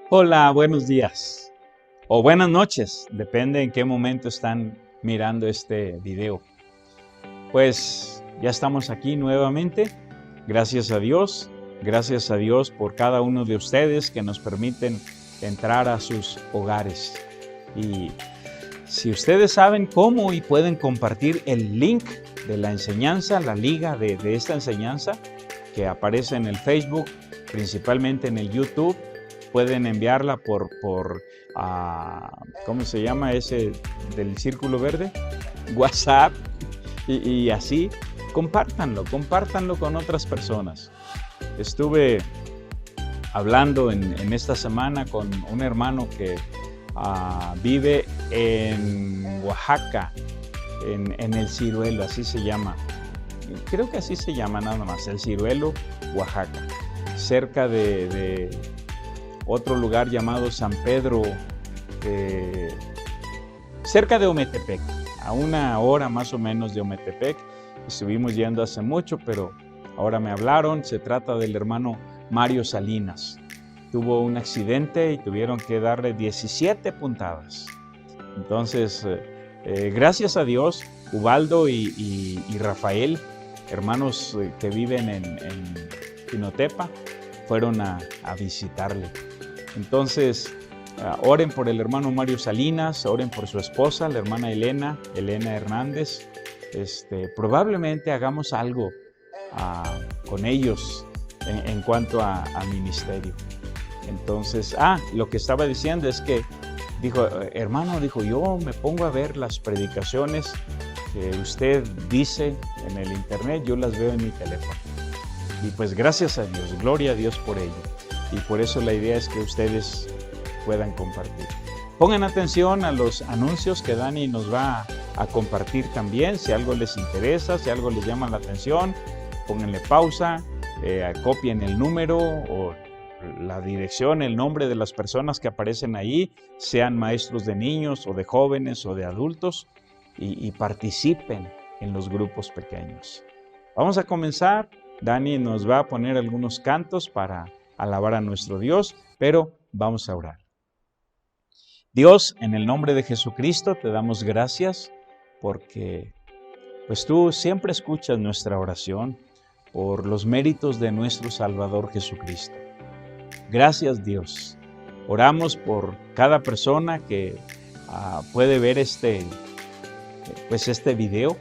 Hola, buenos días o buenas noches, depende en qué momento están mirando este video. Pues ya estamos aquí nuevamente, gracias a Dios por cada uno de ustedes que nos permiten entrar a sus hogares. Y si ustedes saben cómo y pueden compartir el link de la enseñanza, la liga de esta enseñanza que aparece en el Facebook, principalmente en el YouTube, pueden enviarla por ¿cómo se llama ese del círculo verde? WhatsApp y así, compártanlo con otras personas. Estuve hablando en esta semana con un hermano que vive en Oaxaca, en El Ciruelo, así se llama. Creo que así se llama nada más, El Ciruelo, Oaxaca, cerca de otro lugar llamado San Pedro, cerca de Ometepec, a 1 hora más o menos de Ometepec. Estuvimos yendo hace mucho, pero ahora me hablaron. Se trata del hermano Mario Salinas. Tuvo un accidente y tuvieron que darle 17 puntadas. Entonces, gracias a Dios, Ubaldo y Rafael, hermanos que viven en Pinotepa, fueron a visitarle. Entonces, oren por el hermano Mario Salinas, oren por su esposa, la hermana Elena Hernández. Probablemente hagamos algo con ellos en cuanto a ministerio. Entonces, lo que estaba diciendo es que dijo, hermano, yo me pongo a ver las predicaciones que usted dice en el internet, yo las veo en mi teléfono. Y pues gracias a Dios, gloria a Dios por ello. Y por eso la idea es que ustedes puedan compartir. Pongan atención a los anuncios que Dani nos va a compartir también. Si algo les interesa, si algo les llama la atención, pónganle pausa, copien el número o la dirección, el nombre de las personas que aparecen ahí, sean maestros de niños o de jóvenes o de adultos, y participen en los grupos pequeños. Vamos a comenzar. Dani nos va a poner algunos cantos para alabar a nuestro Dios, pero vamos a orar. Dios, en el nombre de Jesucristo, te damos gracias porque pues tú siempre escuchas nuestra oración por los méritos de nuestro Salvador Jesucristo. Gracias, Dios. Oramos por cada persona que puede ver este video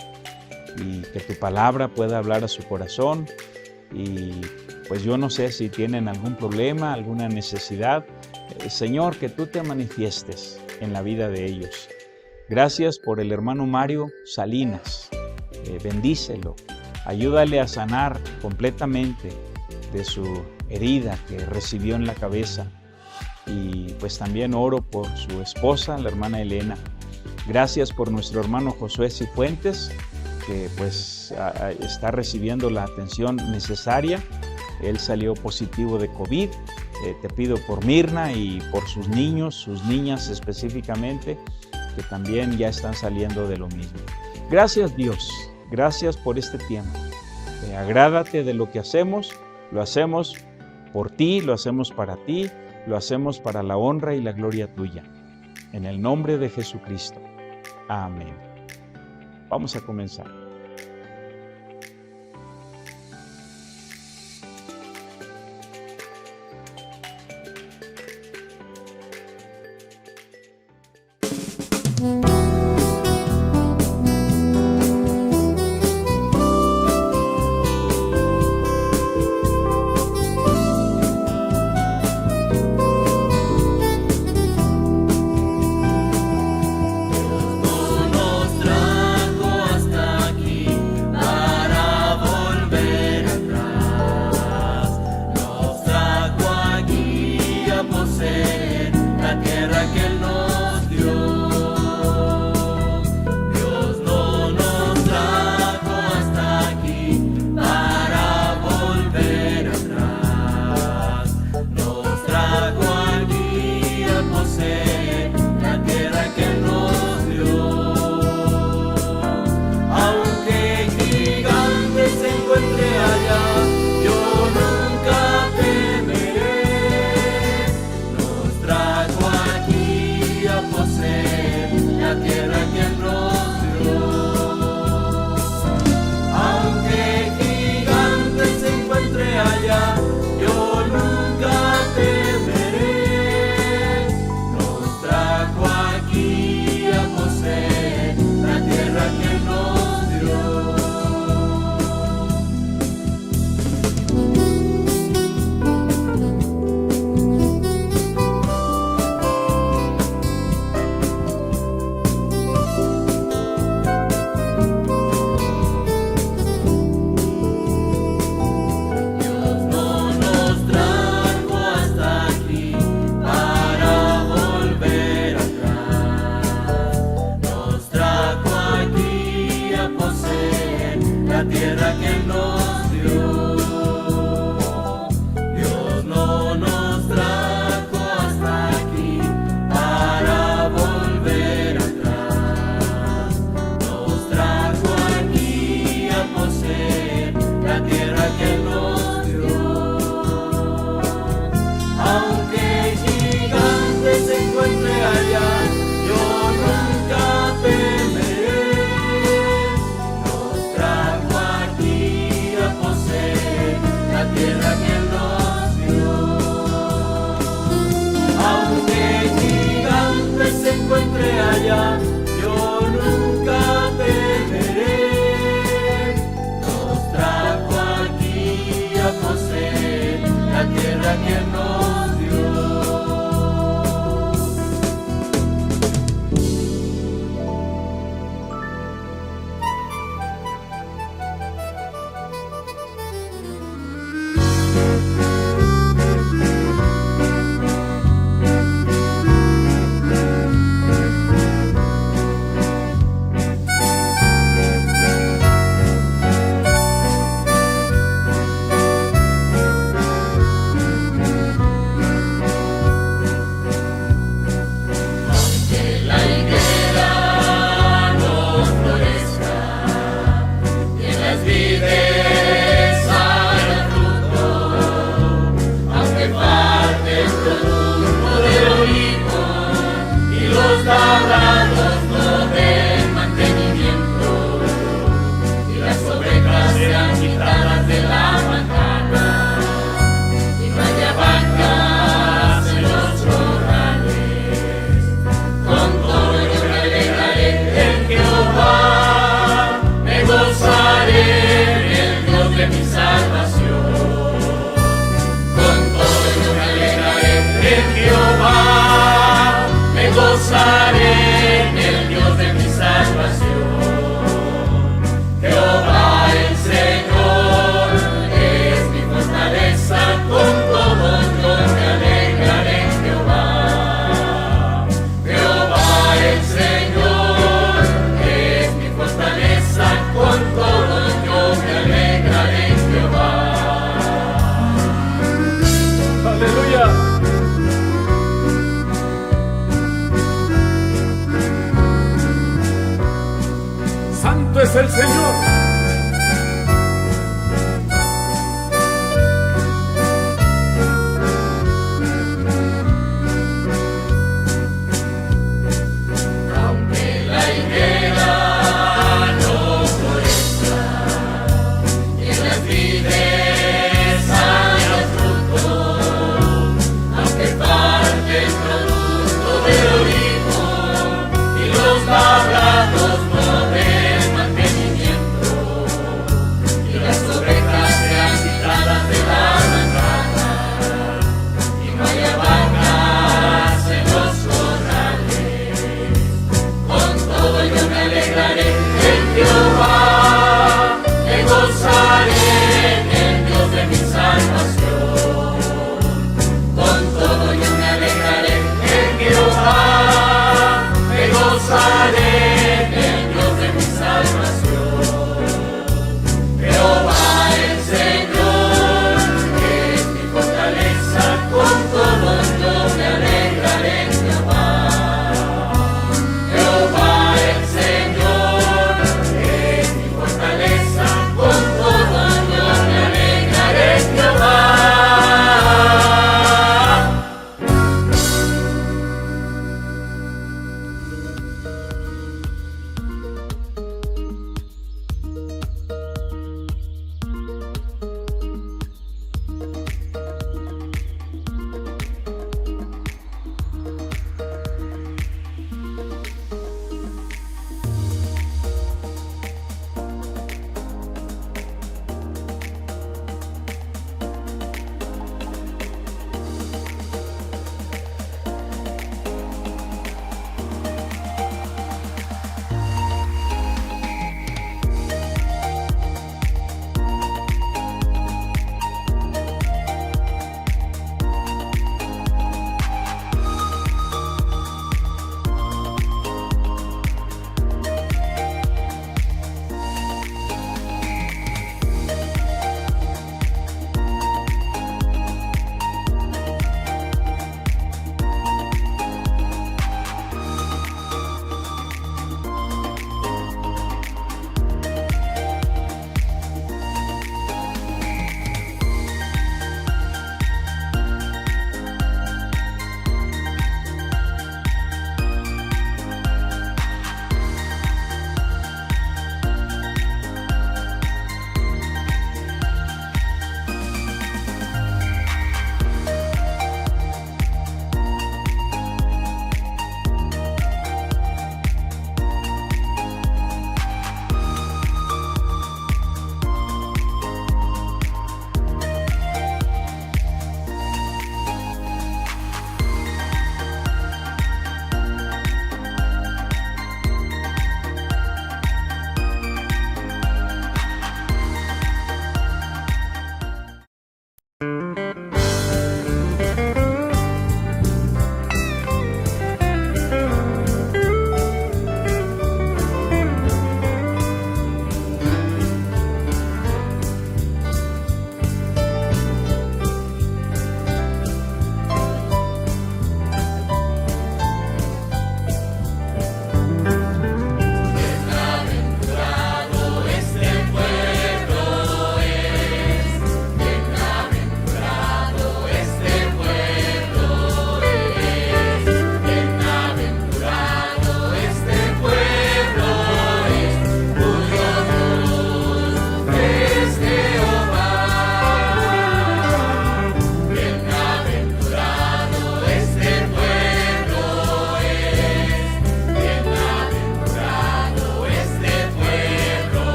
y que tu palabra pueda hablar a su corazón. Y pues yo no sé si tienen algún problema, alguna necesidad. Señor, que tú te manifiestes en la vida de ellos. Gracias por el hermano Mario Salinas. Bendícelo. Ayúdale a sanar completamente de su herida que recibió en la cabeza. Y pues también oro por su esposa, la hermana Elena. Gracias por nuestro hermano Josué Cifuentes, que pues está recibiendo la atención necesaria. Él salió positivo de COVID. Te pido por Mirna y por sus niños, sus niñas específicamente, que también ya están saliendo de lo mismo. Gracias, Dios. Gracias por este tiempo. Agrádate de lo que hacemos. Lo hacemos por ti, lo hacemos para ti, lo hacemos para la honra y la gloria tuya. En el nombre de Jesucristo. Amén. Vamos a comenzar. la tierra que Él nos dio. Dios no nos trajo hasta aquí para volver atrás. Nos trajo aquí a poseer la tierra que Él nos dio. Aunque el gigante se encuentre allá, yo nunca temeré. Nos trajo aquí a poseer la tierra que Él nos dio. Aunque el gigante se encuentre allá, yo nunca temeré. Nos trajo aquí a poseer la tierra que Él nos dio. Labrados no den mantenimiento y las ovejas sean quitadas de la manada y no haya vacas en los corrales. Con todo yo me alegraré en Jehová, me gozaré en el Dios de mi salvación. Con todo yo me alegraré en Jehová, me gozaré en el Dios de mi salvación. Jehová el Señor es mi fortaleza, con todo yo me alegraré en Jehová. Jehová el Señor es mi fortaleza, con todo yo me alegraré en Jehová. Aleluya. Santo es el Señor. Aunque la higuera no florezca, y en las vides haya fruto, aunque falte el producto del olivo y los labrados no den mantenimiento,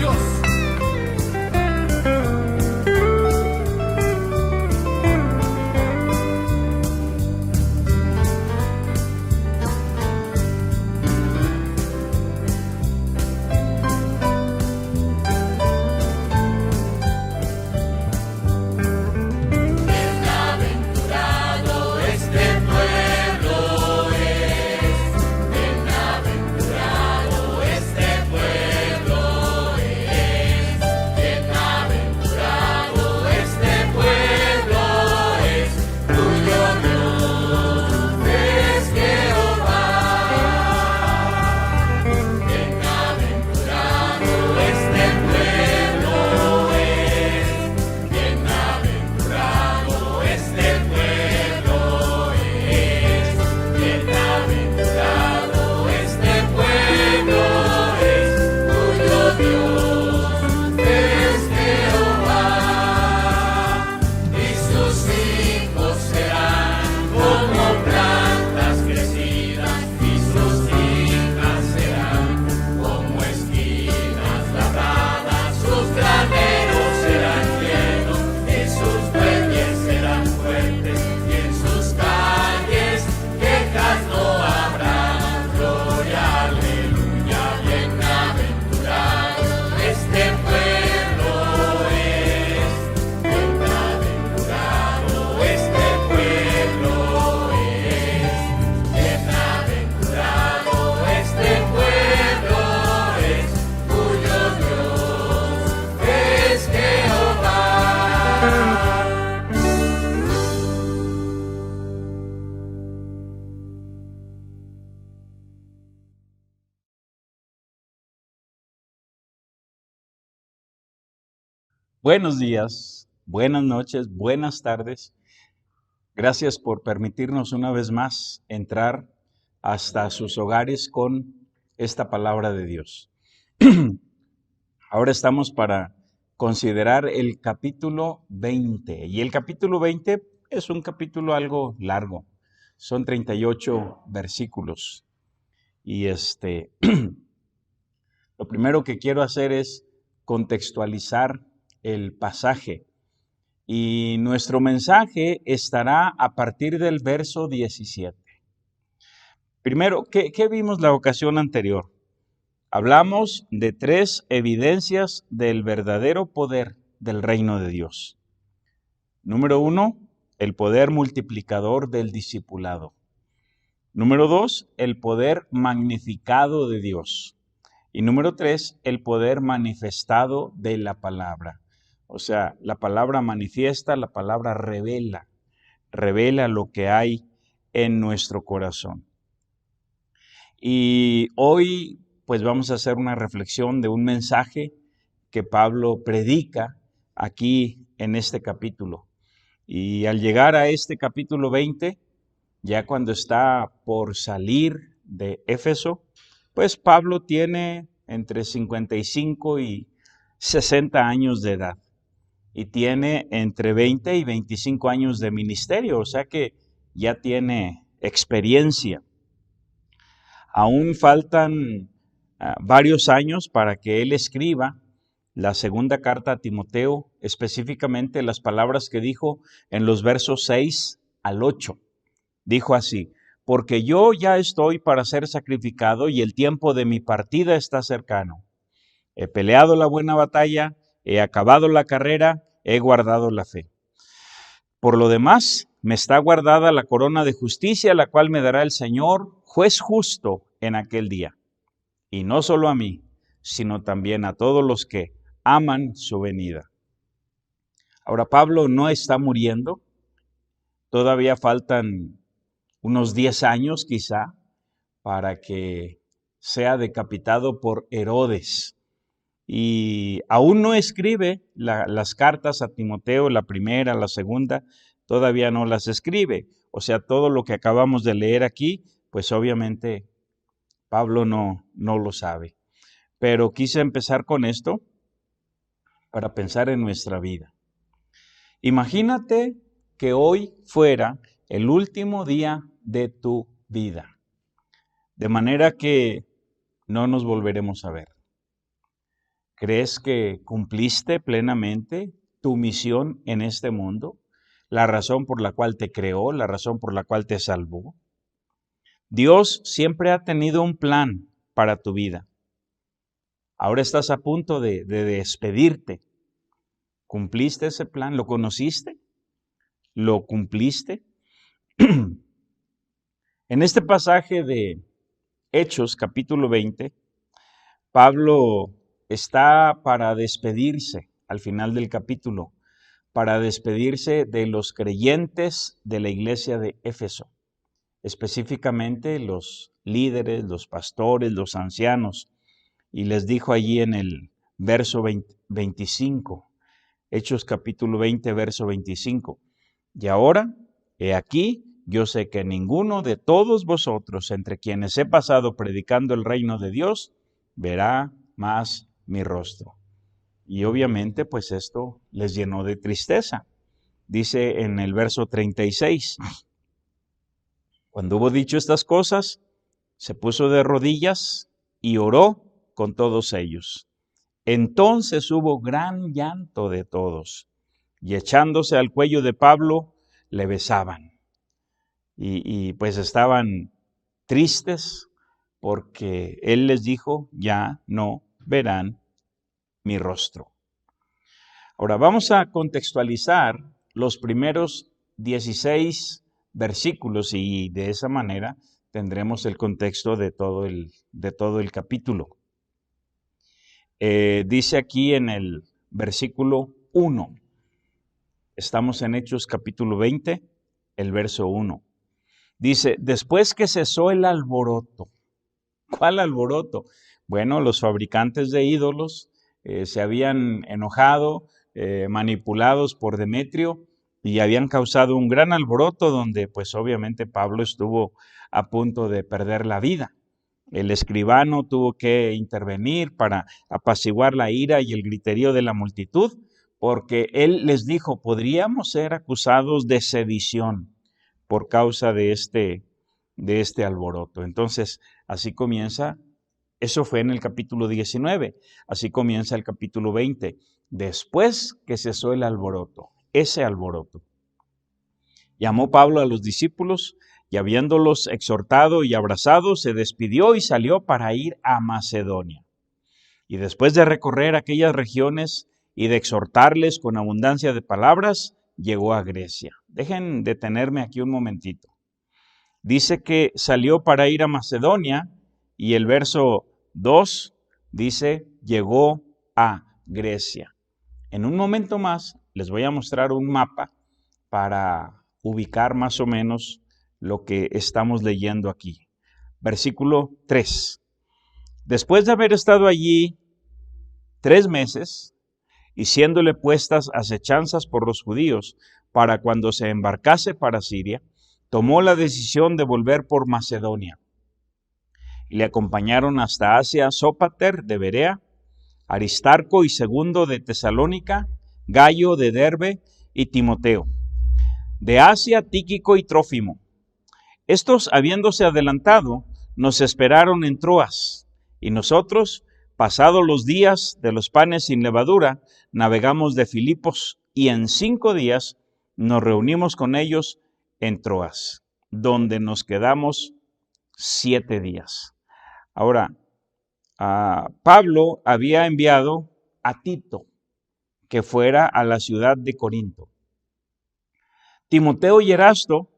Dios. Bienaventurado este pueblo es, bienaventurado este pueblo es, bienaventurado este pueblo es, tuyo Dios es Jehová. Bienaventurado este pueblo es, bienaventurado este pueblo es, bienaventurado este pueblo es, cuyo Dios es Jehová. Y sus hijos serán como plantas crecidas, y sus hijas serán como esquinas labradas, sus graneros serán llenos, y sus bueyes serán fuertes, y en sus calles quejas no habrá. Gloria, aleluya, bienaventurado este pueblo es, bienaventurado este pueblo es, bienaventurado este pueblo es, cuyo Dios es Jehová. Buenos días, buenas noches, buenas tardes. Gracias por permitirnos una vez más entrar hasta sus hogares con esta palabra de Dios. Ahora estamos para considerar el capítulo 20. Y el capítulo 20 es un capítulo algo largo. Son 38 versículos. Y lo primero que quiero hacer es contextualizar el pasaje. Y nuestro mensaje estará a partir del verso 17. Primero, ¿qué vimos la ocasión anterior? Hablamos de 3 evidencias del verdadero poder del reino de Dios. Número 1, el poder multiplicador del discipulado. Número 2, el poder magnificado de Dios. Y número 3, el poder manifestado de la palabra. O sea, la palabra manifiesta, la palabra revela lo que hay en nuestro corazón. Y hoy pues vamos a hacer una reflexión de un mensaje que Pablo predica aquí en este capítulo. Y al llegar a este capítulo 20, ya cuando está por salir de Éfeso, pues Pablo tiene entre 55 y 60 años de edad. Y tiene entre 20 y 25 años de ministerio, o sea que ya tiene experiencia. Aún faltan varios años para que él escriba la segunda carta a Timoteo, específicamente las palabras que dijo en los versos 6 al 8. Dijo así: porque yo ya estoy para ser sacrificado y el tiempo de mi partida está cercano. He peleado la buena batalla, he acabado la carrera, he guardado la fe. Por lo demás, me está guardada la corona de justicia, la cual me dará el Señor, juez justo, en aquel día. Y no solo a mí, sino también a todos los que aman su venida. Ahora, Pablo no está muriendo. Todavía faltan unos 10 años quizá para que sea decapitado por Herodes. Y aún no escribe las cartas a Timoteo, la primera, la segunda, todavía no las escribe. O sea, todo lo que acabamos de leer aquí, pues obviamente Pablo no lo sabe. Pero quise empezar con esto para pensar en nuestra vida. Imagínate que hoy fuera el último día de tu vida, de manera que no nos volveremos a ver. ¿Crees que cumpliste plenamente tu misión en este mundo? La razón por la cual te creó, la razón por la cual te salvó. Dios siempre ha tenido un plan para tu vida. Ahora estás a punto de despedirte. ¿Cumpliste ese plan? ¿Lo conociste? ¿Lo cumpliste? En este pasaje de Hechos, capítulo 20, Pablo está para despedirse al final del capítulo, para despedirse de los creyentes de la iglesia de Éfeso, específicamente los líderes, los pastores, los ancianos, y les dijo allí en el verso 25, Hechos capítulo 20, verso 25, y ahora, he aquí, yo sé que ninguno de todos vosotros, entre quienes he pasado predicando el reino de Dios, verá más mi rostro. Y obviamente, pues esto les llenó de tristeza. Dice en el verso 36, cuando hubo dicho estas cosas, se puso de rodillas y oró con todos ellos. Entonces hubo gran llanto de todos, y echándose al cuello de Pablo, le besaban. Y pues estaban tristes porque él les dijo, ya no verán mi rostro. Ahora vamos a contextualizar los primeros 16 versículos y de esa manera tendremos el contexto de todo el capítulo. Dice aquí en el versículo 1, estamos en Hechos capítulo 20, el verso 1. Dice, después que cesó el alboroto. ¿Cuál alboroto? Bueno, los fabricantes de ídolos se habían enojado, manipulados por Demetrio y habían causado un gran alboroto donde pues obviamente Pablo estuvo a punto de perder la vida. El escribano tuvo que intervenir para apaciguar la ira y el griterío de la multitud, porque él les dijo, podríamos ser acusados de sedición por causa de este alboroto. Entonces, así comienza, eso fue en el capítulo 19, así comienza el capítulo 20, después que cesó el alboroto, ese alboroto. Llamó Pablo a los discípulos y habiéndolos exhortado y abrazado, se despidió y salió para ir a Macedonia. Y después de recorrer aquellas regiones y de exhortarles con abundancia de palabras, llegó a Grecia. Dejen detenerme aquí un momentito. Dice que salió para ir a Macedonia y el verso 2 dice, llegó a Grecia. En un momento más les voy a mostrar un mapa para ubicar más o menos lo que estamos leyendo aquí. Versículo 3. Después de haber estado allí 3 meses y siéndole puestas acechanzas por los judíos para cuando se embarcase para Siria, tomó la decisión de volver por Macedonia. Y le acompañaron hasta Asia Sópater de Berea, Aristarco y Segundo de Tesalónica, Gayo de Derbe y Timoteo. De Asia Tíquico y Trófimo. Estos, habiéndose adelantado, nos esperaron en Troas, y nosotros, pasados los días de los panes sin levadura, navegamos de Filipos, y en 5 días nos reunimos con ellos en Troas, donde nos quedamos 7 días. Ahora, Pablo había enviado a Tito que fuera a la ciudad de Corinto. Timoteo y Erasto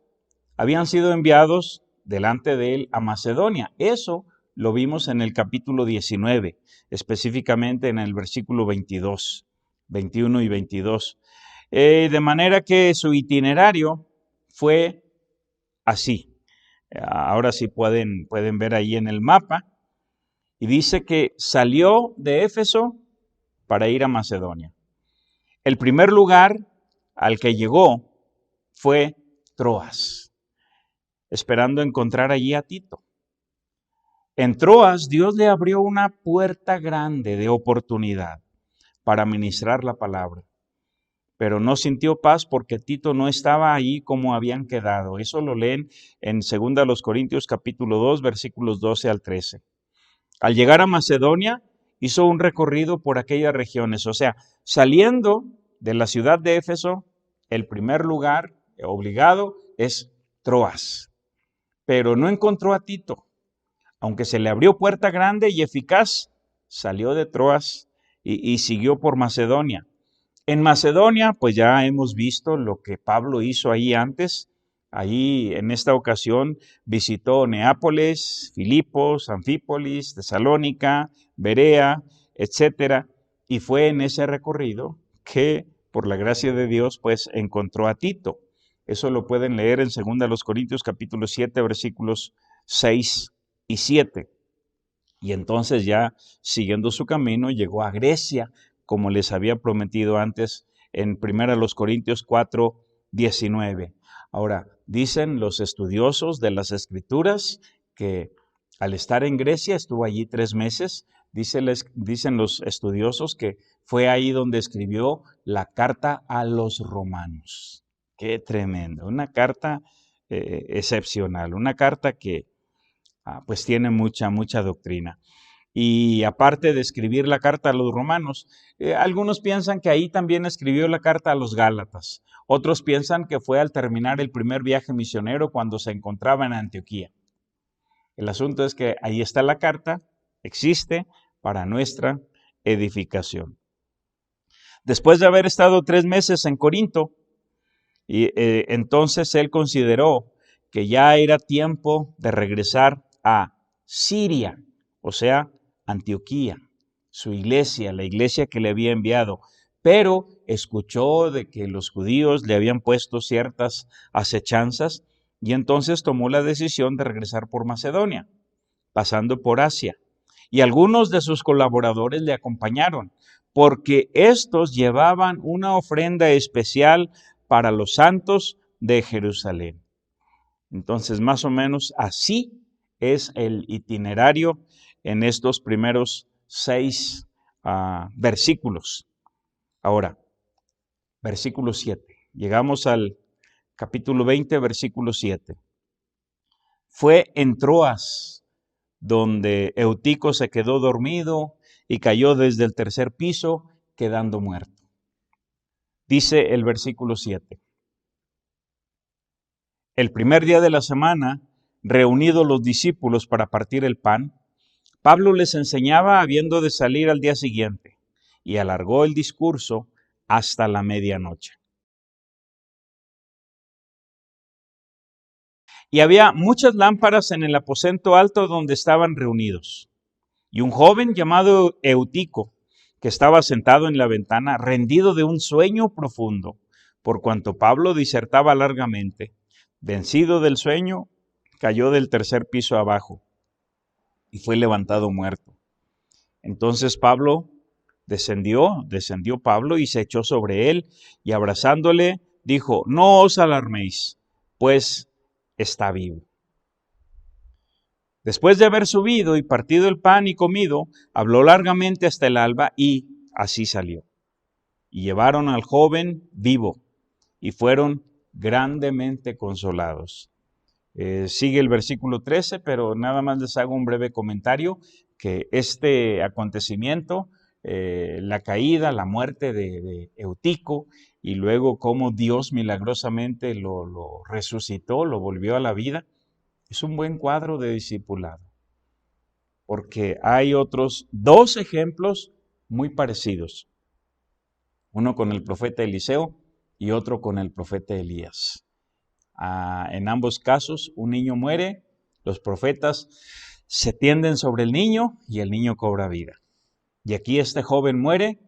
habían sido enviados delante de él a Macedonia. Eso lo vimos en el capítulo 19, específicamente en el versículo 22, 21 y 22. De manera que su itinerario fue así. Ahora sí pueden ver ahí en el mapa. Y dice que salió de Éfeso para ir a Macedonia. El primer lugar al que llegó fue Troas, esperando encontrar allí a Tito. En Troas, Dios le abrió una puerta grande de oportunidad para ministrar la palabra. Pero no sintió paz porque Tito no estaba ahí como habían quedado. Eso lo leen en 2 Corintios capítulo 2, versículos 12 al 13. Al llegar a Macedonia, hizo un recorrido por aquellas regiones. O sea, saliendo de la ciudad de Éfeso, el primer lugar obligado es Troas. Pero no encontró a Tito. Aunque se le abrió puerta grande y eficaz, salió de Troas y siguió por Macedonia. En Macedonia, pues ya hemos visto lo que Pablo hizo ahí antes. Ahí en esta ocasión visitó Neápolis, Filipos, Anfípolis, Tesalónica, Berea, etcétera. Y fue en ese recorrido que, por la gracia de Dios, pues encontró a Tito. Eso lo pueden leer en 2 Corintios capítulo 7, versículos 6 y 7. Y entonces ya siguiendo su camino llegó a Grecia, como les había prometido antes en 1 Corintios 4, 19. Ahora, dicen los estudiosos de las Escrituras que al estar en Grecia estuvo allí 3 meses. Dicen los estudiosos que fue ahí donde escribió la carta a los romanos. Qué tremendo, una carta excepcional, una carta que pues tiene mucha doctrina. Y aparte de escribir la carta a los romanos, algunos piensan que ahí también escribió la carta a los gálatas. Otros piensan que fue al terminar el primer viaje misionero cuando se encontraba en Antioquía. El asunto es que ahí está la carta, existe para nuestra edificación. Después de haber estado 3 meses en Corinto, entonces él consideró que ya era tiempo de regresar a Siria, o sea, Antioquía, su iglesia, la iglesia que le había enviado, pero escuchó de que los judíos le habían puesto ciertas acechanzas y entonces tomó la decisión de regresar por Macedonia, pasando por Asia. Y algunos de sus colaboradores le acompañaron, porque estos llevaban una ofrenda especial para los santos de Jerusalén. Entonces, más o menos así es el itinerario en estos primeros 6 versículos. Ahora, versículo 7. Llegamos al capítulo 20, versículo 7. Fue en Troas donde Eutico se quedó dormido y cayó desde el 3er piso, quedando muerto. Dice el versículo 7. El primer día de la semana, reunidos los discípulos para partir el pan, Pablo les enseñaba habiendo de salir al día siguiente, y alargó el discurso hasta la medianoche. Y había muchas lámparas en el aposento alto donde estaban reunidos. Y un joven llamado Eutico, que estaba sentado en la ventana, rendido de un sueño profundo, por cuanto Pablo disertaba largamente, vencido del sueño, cayó del 3er piso abajo y fue levantado muerto. Entonces Pablo descendió Pablo y se echó sobre él y abrazándole dijo: no os alarméis, pues está vivo. Después de haber subido y partido el pan y comido, habló largamente hasta el alba y así salió. Y llevaron al joven vivo y fueron grandemente consolados. Sigue el versículo 13, pero nada más les hago un breve comentario, que este acontecimiento, la caída, la muerte de Eutico, y luego cómo Dios milagrosamente lo resucitó, lo volvió a la vida, es un buen cuadro de discipulado, porque hay otros 2 ejemplos muy parecidos, uno con el profeta Eliseo y otro con el profeta Elías. En ambos casos, un niño muere, los profetas se tienden sobre el niño y el niño cobra vida. Y aquí este joven muere,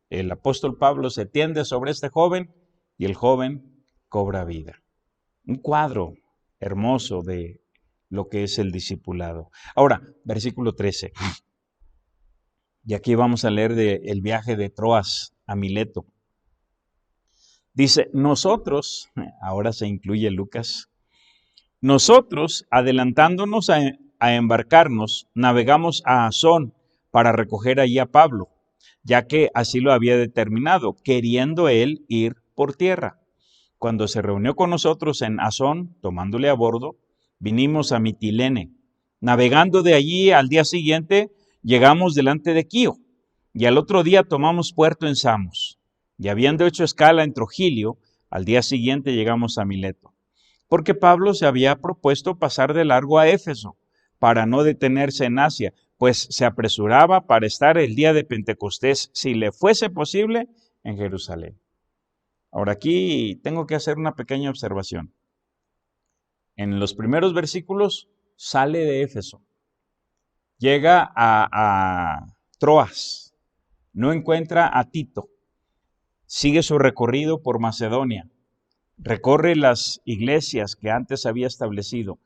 el apóstol Pablo se tiende sobre este joven y el joven cobra vida. Un cuadro hermoso de lo que es el discipulado. Ahora, versículo 13. Y aquí vamos a leer del viaje de Troas a Mileto. Dice, nosotros, ahora se incluye Lucas, nosotros, adelantándonos a embarcarnos, navegamos a Asón para recoger allí a Pablo, ya que así lo había determinado, queriendo él ir por tierra. Cuando se reunió con nosotros en Asón, tomándole a bordo, vinimos a Mitilene. Navegando de allí al día siguiente, llegamos delante de Quío, Y al otro día tomamos puerto en Samos, y habiendo hecho escala en Trogilio, al día siguiente llegamos a Mileto, porque Pablo se había propuesto pasar de largo a Éfeso, para no detenerse en Asia, pues se apresuraba para estar el día de Pentecostés, si le fuese posible, en Jerusalén. Ahora aquí tengo que hacer una pequeña observación. En los primeros versículos sale de Éfeso, llega a Troas, no encuentra a Tito, sigue su recorrido por Macedonia, recorre las iglesias que antes había establecido,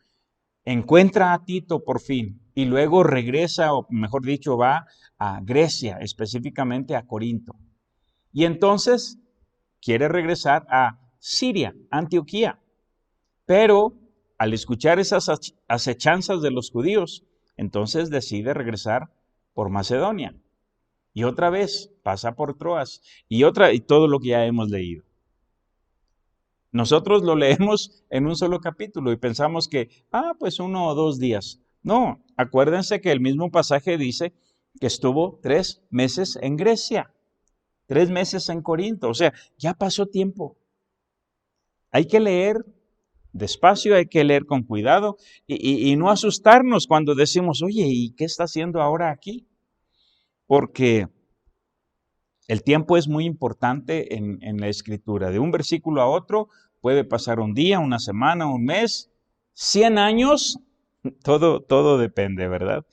encuentra a Tito por fin y luego regresa, o mejor dicho, va a Grecia, específicamente a Corinto. Y entonces quiere regresar a Siria, Antioquía. Pero al escuchar esas acechanzas de los judíos, entonces decide regresar por Macedonia. Y otra vez pasa por Troas y todo lo que ya hemos leído. Nosotros lo leemos en un solo capítulo y pensamos que, pues 1 o 2 días. No, acuérdense que el mismo pasaje dice que estuvo 3 meses en Grecia, 3 meses en Corinto, o sea, ya pasó tiempo. Hay que leer despacio, hay que leer con cuidado y no asustarnos cuando decimos, oye, ¿y qué está haciendo ahora aquí? Porque el tiempo es muy importante en la escritura. De un versículo a otro puede pasar un día, una semana, un mes, 100 años, todo depende, ¿verdad?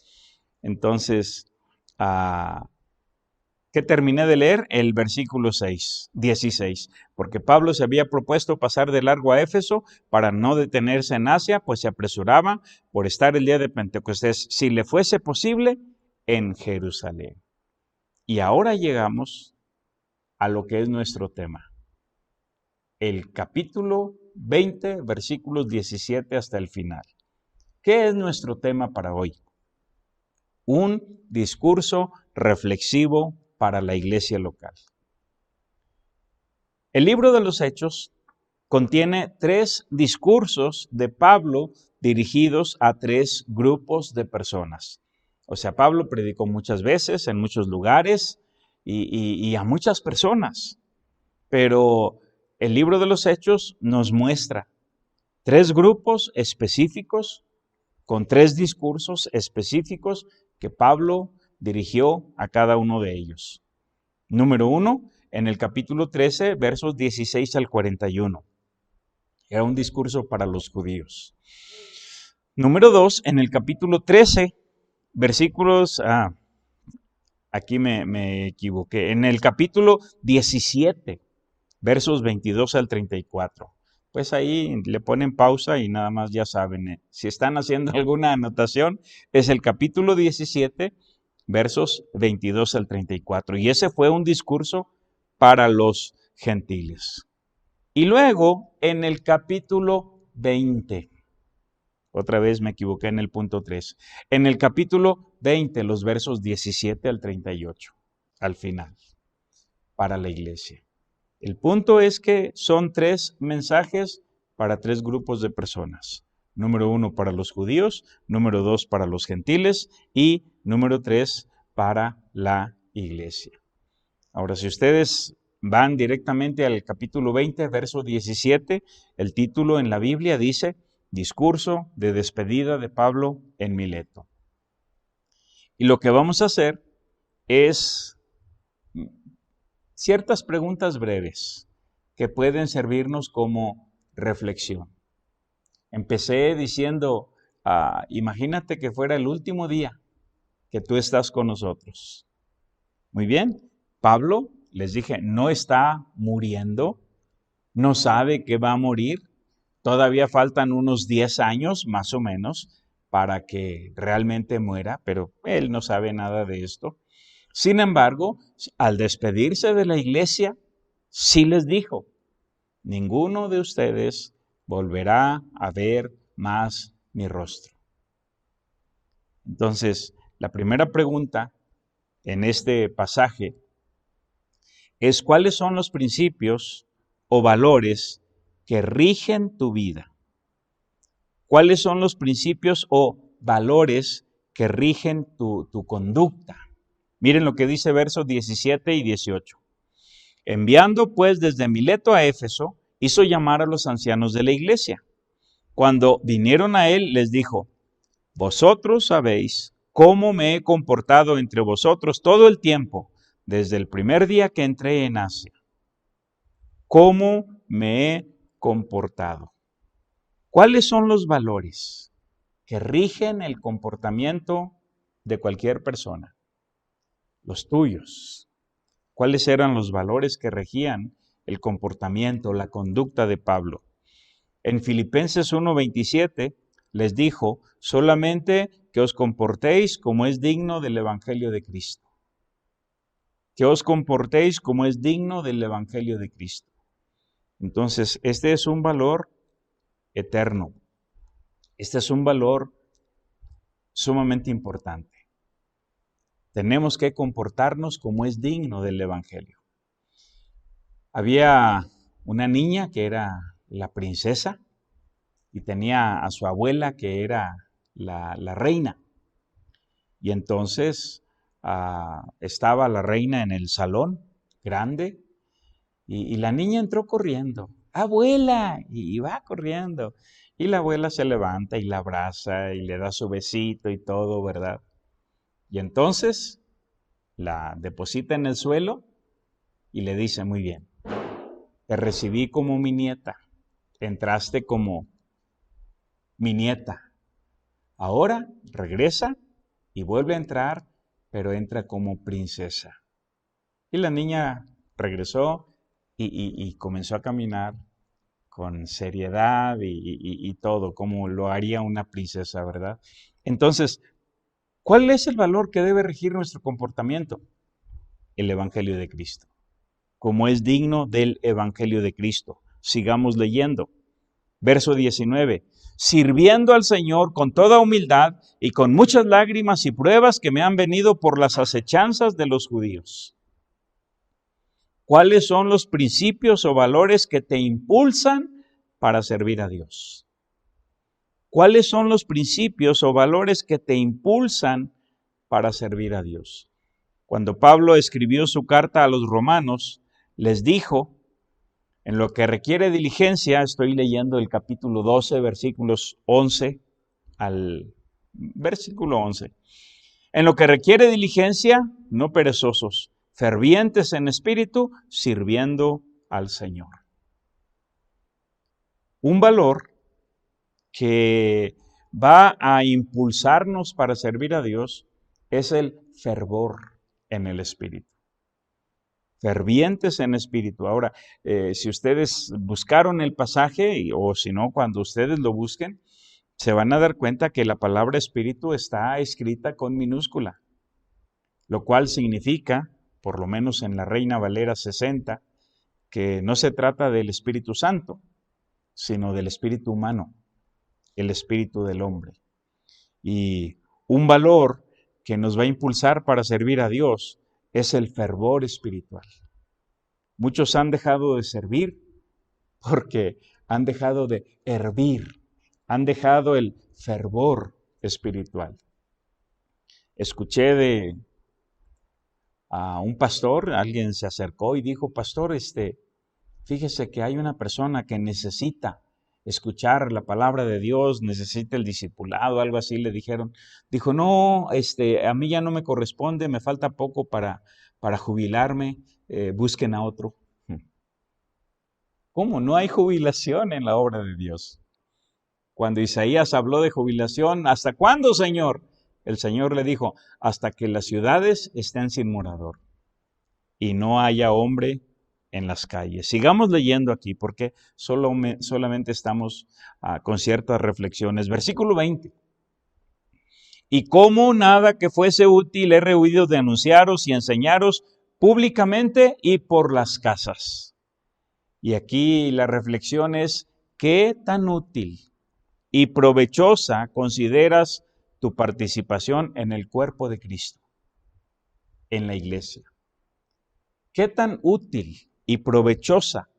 Entonces, ¿qué terminé de leer? El versículo 16. Porque Pablo se había propuesto pasar de largo a Éfeso para no detenerse en Asia, pues se apresuraba por estar el día de Pentecostés, si le fuese posible, en Jerusalén. Y ahora llegamos a lo que es nuestro tema. El capítulo 20, versículos 17 hasta el final. ¿Qué es nuestro tema para hoy? Un discurso reflexivo para la iglesia local. El libro de los Hechos contiene 3 discursos de Pablo dirigidos a 3 grupos de personas. O sea, Pablo predicó muchas veces, en muchos lugares y a muchas personas. Pero el libro de los Hechos nos muestra 3 grupos específicos con 3 discursos específicos que Pablo dirigió a cada uno de ellos. Número 1, en el capítulo 13, versos 16 al 41. Era un discurso para los judíos. Número 2, en el capítulo 13, versículos... aquí me equivoqué. En el capítulo 17, versos 22 al 34. Pues ahí le ponen pausa y nada más ya saben. Si están haciendo alguna anotación, es el capítulo 17, versos 22 al 34. Y ese fue un discurso para los gentiles. Y luego, en el capítulo 20, otra vez me equivoqué en el punto 3. En el capítulo 20, los versos 17 al 38, al final, para la iglesia. El punto es que son 3 mensajes para 3 grupos de personas. Número 1 para los judíos, número 2 para los gentiles y número 3 para la iglesia. Ahora, si ustedes van directamente al capítulo 20, verso 17, el título en la Biblia dice Discurso de despedida de Pablo en Mileto. Y lo que vamos a hacer es ciertas preguntas breves que pueden servirnos como reflexión. Empecé diciendo, imagínate que fuera el último día que tú estás con nosotros. Muy bien, Pablo, les dije, no está muriendo, no sabe que va a morir. Todavía faltan unos 10 años, más o menos, para que realmente muera, pero él no sabe nada de esto. Sin embargo, al despedirse de la iglesia, sí les dijo, ninguno de ustedes volverá a ver más mi rostro. Entonces, la primera pregunta en este pasaje es ¿cuáles son los principios o valores que rigen tu vida? ¿Cuáles son los principios o valores que rigen tu conducta? Miren lo que dice versos 17 y 18. Enviando pues desde Mileto a Éfeso, hizo llamar a los ancianos de la iglesia. Cuando vinieron a él, les dijo: vosotros sabéis cómo me he comportado entre vosotros todo el tiempo, desde el primer día que entré en Asia. ¿Cómo me he comportado? ¿Cuáles son los valores que rigen el comportamiento de cualquier persona? Los tuyos. ¿Cuáles eran los valores que regían el comportamiento, la conducta de Pablo? En Filipenses 1:27 les dijo: solamente que os comportéis como es digno del Evangelio de Cristo. Que os comportéis como es digno del Evangelio de Cristo. Entonces, este es un valor eterno. Este es un valor sumamente importante. Tenemos que comportarnos como es digno del Evangelio. Había una niña que era la princesa y tenía a su abuela que era la reina. Y entonces estaba la reina en el salón grande y la niña entró corriendo. ¡Abuela! Y va corriendo. Y la abuela se levanta y la abraza y le da su besito y todo, ¿verdad? Y entonces la deposita en el suelo y le dice: muy bien, te recibí como mi nieta, entraste como mi nieta. Ahora regresa y vuelve a entrar, pero entra como princesa. Y la niña regresó y comenzó a caminar con seriedad y todo, como lo haría una princesa, ¿verdad? Entonces, ¿cuál es el valor que debe regir nuestro comportamiento? El Evangelio de Cristo. Como es digno del Evangelio de Cristo. Sigamos leyendo. Verso 19. Sirviendo al Señor con toda humildad y con muchas lágrimas y pruebas que me han venido por las acechanzas de los judíos. ¿Cuáles son los principios o valores que te impulsan para servir a Dios? ¿Cuáles son los principios o valores que te impulsan para servir a Dios? Cuando Pablo escribió su carta a los romanos, les dijo: en lo que requiere diligencia, estoy leyendo el capítulo 12, versículos 11 al versículo 11. En lo que requiere diligencia, no perezosos, fervientes en espíritu, sirviendo al Señor. Un valor que va a impulsarnos para servir a Dios es el fervor en el espíritu. Fervientes en espíritu. Ahora, si ustedes buscaron el pasaje, o si no, cuando ustedes lo busquen, se van a dar cuenta que la palabra espíritu está escrita con minúscula, lo cual significa, por lo menos en la Reina Valera 60, que no se trata del Espíritu Santo, sino del espíritu humano, el espíritu del hombre. Y un valor que nos va a impulsar para servir a Dios es el fervor espiritual. Muchos han dejado de servir porque han dejado de hervir, han dejado el fervor espiritual. Escuché a un pastor, alguien se acercó y dijo: pastor, fíjese que hay una persona que necesita escuchar la palabra de Dios, necesita el discipulado, algo así le dijeron. Dijo: no, a mí ya no me corresponde, me falta poco para jubilarme, busquen a otro. ¿Cómo? No hay jubilación en la obra de Dios. Cuando Isaías habló de jubilación, ¿hasta cuándo, Señor? El Señor le dijo: hasta que las ciudades estén sin morador y no haya hombre en las calles. Sigamos leyendo aquí porque solamente estamos con ciertas reflexiones. Versículo 20. Y como nada que fuese útil he rehuido de anunciaros y enseñaros públicamente y por las casas. Y aquí la reflexión es: ¿qué tan útil y provechosa consideras tu participación en el cuerpo de Cristo, en la iglesia? ¿Qué tan útil y provechosa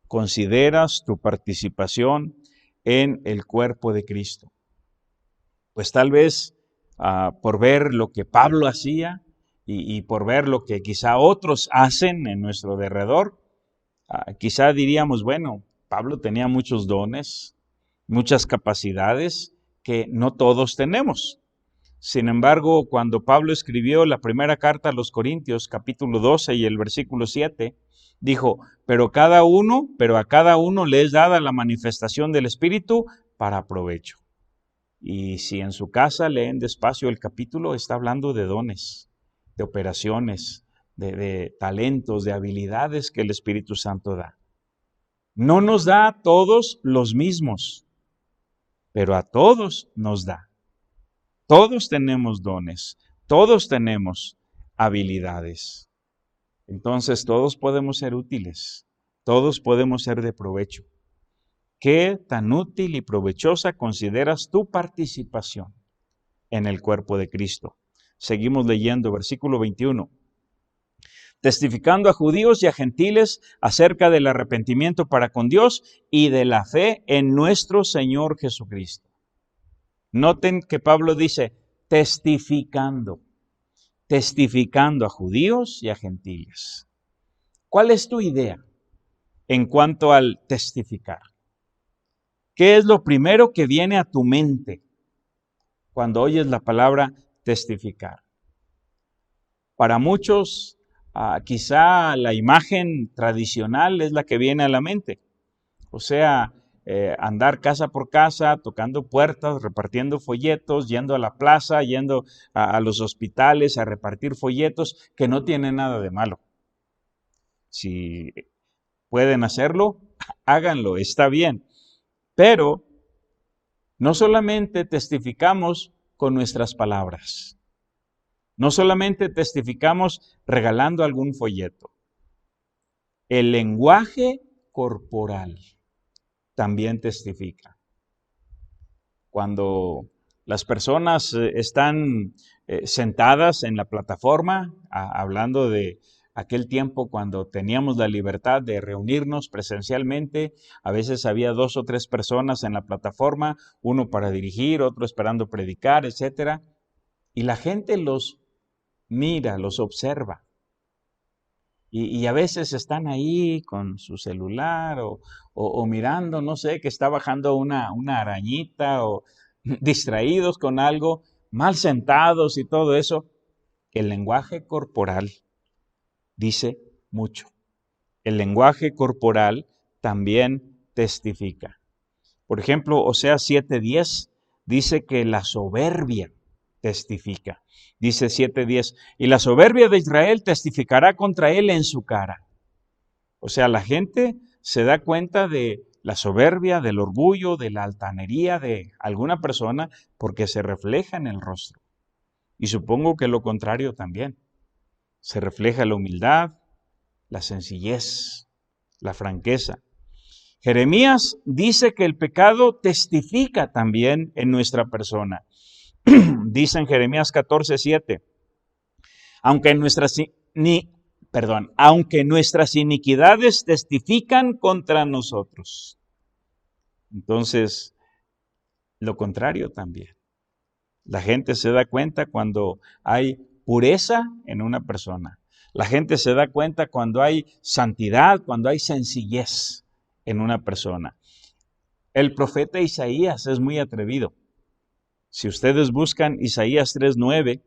consideras tu participación en el cuerpo de Cristo? Pues tal vez por ver lo que Pablo hacía y por ver lo que quizá otros hacen en nuestro derredor, quizá diríamos, bueno, Pablo tenía muchos dones, muchas capacidades que no todos tenemos. Sin embargo, cuando Pablo escribió la primera carta a los Corintios, capítulo 12 y el versículo 7, dijo, pero a cada uno le es dada la manifestación del Espíritu para provecho. Y si en su casa leen despacio el capítulo, está hablando de dones, de operaciones, de talentos, de habilidades que el Espíritu Santo da. No nos da a todos los mismos, pero a todos nos da. Todos tenemos dones, todos tenemos habilidades. Entonces todos podemos ser útiles, todos podemos ser de provecho. ¿Qué tan útil y provechosa consideras tu participación en el cuerpo de Cristo? Seguimos leyendo, versículo 21. Testificando a judíos y a gentiles acerca del arrepentimiento para con Dios y de la fe en nuestro Señor Jesucristo. Noten que Pablo dice, testificando a judíos y a gentiles. ¿Cuál es tu idea en cuanto al testificar? ¿Qué es lo primero que viene a tu mente cuando oyes la palabra testificar? Para muchos, quizá la imagen tradicional es la que viene a la mente. O sea, andar casa por casa, tocando puertas, repartiendo folletos, yendo a la plaza, yendo a los hospitales a repartir folletos, que no tiene nada de malo. Si pueden hacerlo, háganlo, está bien. Pero no solamente testificamos con nuestras palabras, no solamente testificamos regalando algún folleto. El lenguaje corporal también testifica. Cuando las personas están sentadas en la plataforma, hablando de aquel tiempo cuando teníamos la libertad de reunirnos presencialmente, a veces había 2 o 3 personas en la plataforma, uno para dirigir, otro esperando predicar, etc. Y la gente los mira, los observa. Y a veces están ahí con su celular o mirando, no sé, que está bajando una arañita o distraídos con algo, mal sentados y todo eso. El lenguaje corporal dice mucho. El lenguaje corporal también testifica. Por ejemplo, Oseas 7:10 dice que la soberbia testifica. Dice 7:10, y la soberbia de Israel testificará contra él en su cara. O sea, la gente se da cuenta de la soberbia, del orgullo, de la altanería de alguna persona porque se refleja en el rostro. Y supongo que lo contrario también. Se refleja la humildad, la sencillez, la franqueza. Jeremías dice que el pecado testifica también en nuestra persona. Dice en Jeremías 14:7, aunque nuestras iniquidades testifican contra nosotros. Entonces, lo contrario también. La gente se da cuenta cuando hay pureza en una persona. La gente se da cuenta cuando hay santidad, cuando hay sencillez en una persona. El profeta Isaías es muy atrevido. Si ustedes buscan Isaías 3:9,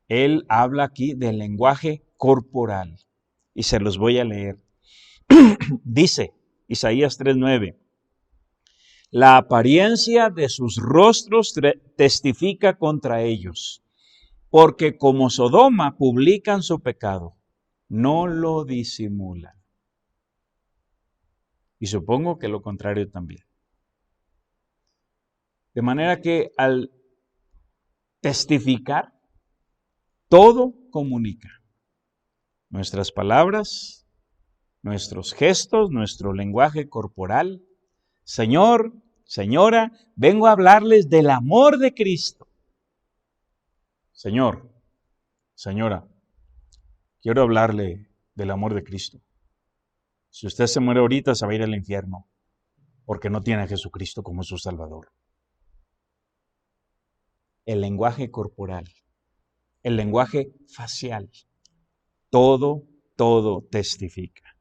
él habla aquí del lenguaje corporal. Y se los voy a leer. Dice Isaías 3:9, la apariencia de sus rostros testifica contra ellos, porque como Sodoma publican su pecado, no lo disimulan. Y supongo que lo contrario también. De manera que al testificar, todo comunica. Nuestras palabras, nuestros gestos, nuestro lenguaje corporal. Señor, señora, vengo a hablarles del amor de Cristo. Señor, señora, quiero hablarle del amor de Cristo. Si usted se muere ahorita, se va a ir al infierno, porque no tiene a Jesucristo como su Salvador. El lenguaje corporal el lenguaje facial. Todo testifica.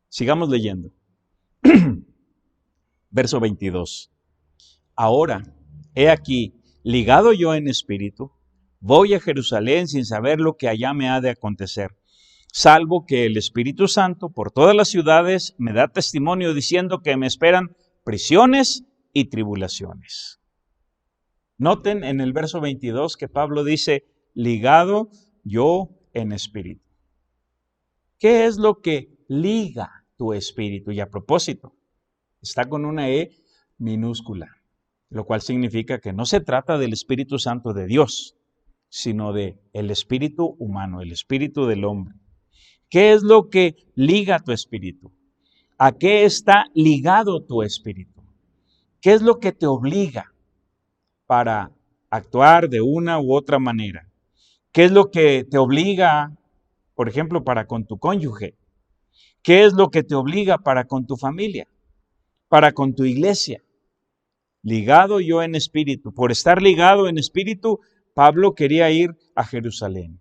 Sigamos leyendo. Verso 22. Ahora, he aquí, ligado yo en espíritu, voy a Jerusalén sin saber lo que allá me ha de acontecer, salvo que el Espíritu Santo por todas las ciudades me da testimonio diciendo que me esperan prisiones y tribulaciones. Noten en el verso 22 que Pablo dice, ligado yo en espíritu. ¿Qué es lo que liga tu espíritu? Y a propósito, está con una E minúscula, lo cual significa que no se trata del Espíritu Santo de Dios, sino de el espíritu humano, el espíritu del hombre. ¿Qué es lo que liga tu espíritu? ¿A qué está ligado tu espíritu? ¿Qué es lo que te obliga para actuar de una u otra manera? ¿Qué es lo que te obliga, por ejemplo, para con tu cónyuge? ¿Qué es lo que te obliga para con tu familia? Para con tu iglesia. Ligado yo en espíritu. Por estar ligado en espíritu, Pablo quería ir a Jerusalén.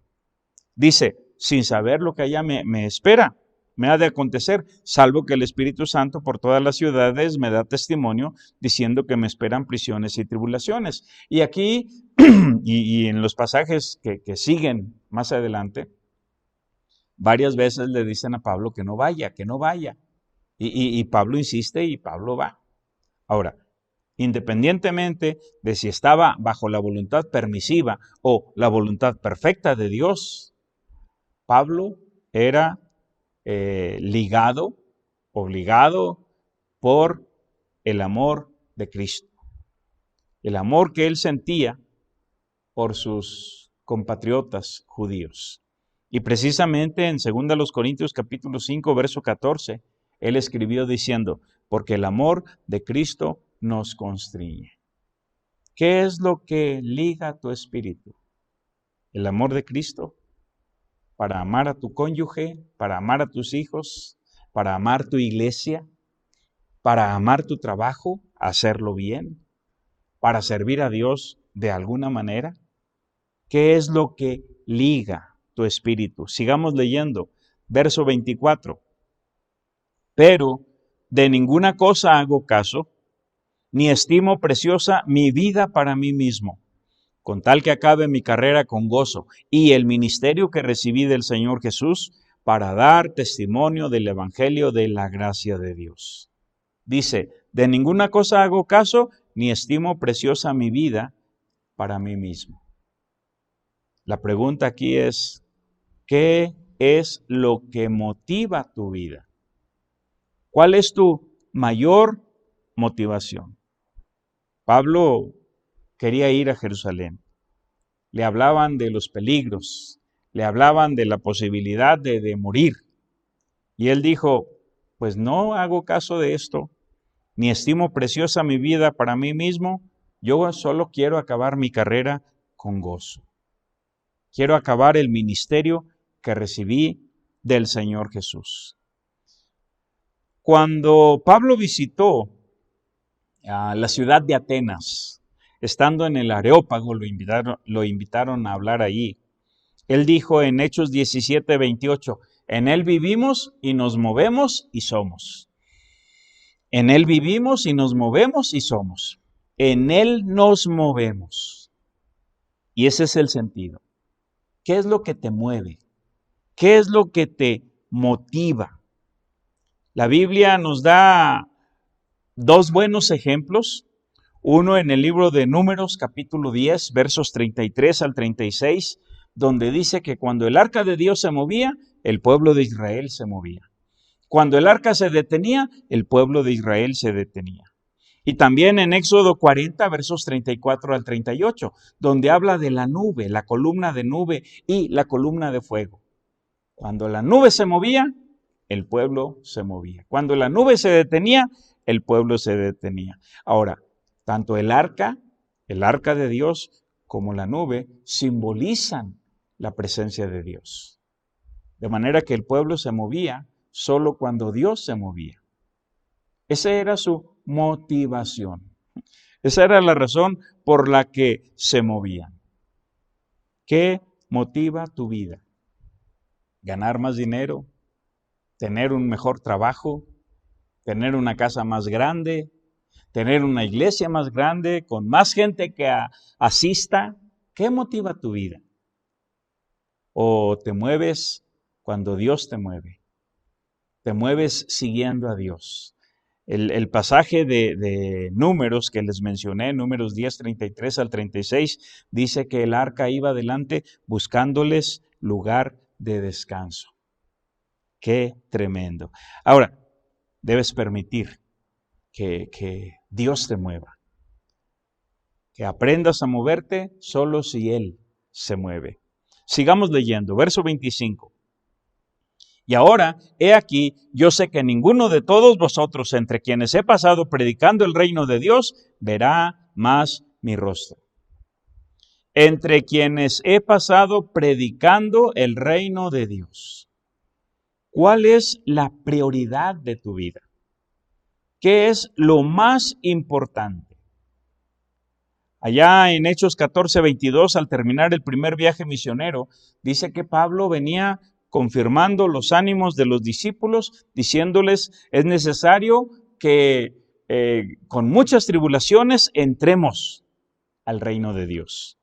Dice, sin saber lo que allá me espera, me ha de acontecer, salvo que el Espíritu Santo por todas las ciudades me da testimonio diciendo que me esperan prisiones y tribulaciones. Y aquí, y en los pasajes que siguen más adelante, varias veces le dicen a Pablo que no vaya, que no vaya. Y Pablo insiste y Pablo va. Ahora, independientemente de si estaba bajo la voluntad permisiva o la voluntad perfecta de Dios, Pablo era obligado por el amor de Cristo. El amor que él sentía por sus compatriotas judíos. Y precisamente en 2 Corintios capítulo 5, verso 14, él escribió diciendo, porque el amor de Cristo nos constriñe. ¿Qué es lo que liga tu espíritu? ¿El amor de Cristo? Para amar a tu cónyuge, para amar a tus hijos, para amar tu iglesia, para amar tu trabajo, hacerlo bien, para servir a Dios de alguna manera. ¿Qué es lo que liga tu espíritu? Sigamos leyendo, verso 24. Pero de ninguna cosa hago caso, ni estimo preciosa mi vida para mí mismo, con tal que acabe mi carrera con gozo y el ministerio que recibí del Señor Jesús para dar testimonio del Evangelio de la gracia de Dios. Dice, de ninguna cosa hago caso, ni estimo preciosa mi vida para mí mismo. La pregunta aquí es, ¿qué es lo que motiva tu vida? ¿Cuál es tu mayor motivación? Pablo quería ir a Jerusalén. Le hablaban de los peligros, le hablaban de la posibilidad de morir. Y él dijo, pues no hago caso de esto, ni estimo preciosa mi vida para mí mismo, yo solo quiero acabar mi carrera con gozo. Quiero acabar el ministerio que recibí del Señor Jesús. Cuando Pablo visitó a la ciudad de Atenas, estando en el Areópago, lo invitaron a hablar allí. Él dijo en Hechos 17:28, en Él vivimos y nos movemos y somos. En Él vivimos y nos movemos y somos. En Él nos movemos. Y ese es el sentido. ¿Qué es lo que te mueve? ¿Qué es lo que te motiva? La Biblia nos da dos buenos ejemplos. Uno en el libro de Números, capítulo 10, versos 33 al 36, donde dice que cuando el arca de Dios se movía, el pueblo de Israel se movía. Cuando el arca se detenía, el pueblo de Israel se detenía. Y también en Éxodo 40, versos 34 al 38, donde habla de la nube, la columna de nube y la columna de fuego. Cuando la nube se movía, el pueblo se movía. Cuando la nube se detenía, el pueblo se detenía. Ahora, tanto el arca de Dios, como la nube, simbolizan la presencia de Dios. De manera que el pueblo se movía solo cuando Dios se movía. Esa era su motivación. Esa era la razón por la que se movían. ¿Qué motiva tu vida? ¿Ganar más dinero? ¿Tener un mejor trabajo? ¿Tener una casa más grande? ¿Tener una iglesia más grande con más gente que asista? ¿Qué motiva tu vida? ¿O te mueves cuando Dios te mueve? ¿Te mueves siguiendo a Dios? El pasaje de Números que les mencioné, Números 10, 33 al 36, dice que el arca iba adelante buscándoles lugar de descanso. ¡Qué tremendo! Ahora, debes permitir que Dios te mueva, que aprendas a moverte solo si Él se mueve. Sigamos leyendo, verso 25. Y ahora, he aquí, yo sé que ninguno de todos vosotros, entre quienes he pasado predicando el reino de Dios, verá más mi rostro. Entre quienes he pasado predicando el reino de Dios. ¿Cuál es la prioridad de tu vida? ¿Qué es lo más importante? Allá en Hechos 14, 22, al terminar el primer viaje misionero, dice que Pablo venía confirmando los ánimos de los discípulos, diciéndoles, es necesario que con muchas tribulaciones entremos al reino de Dios.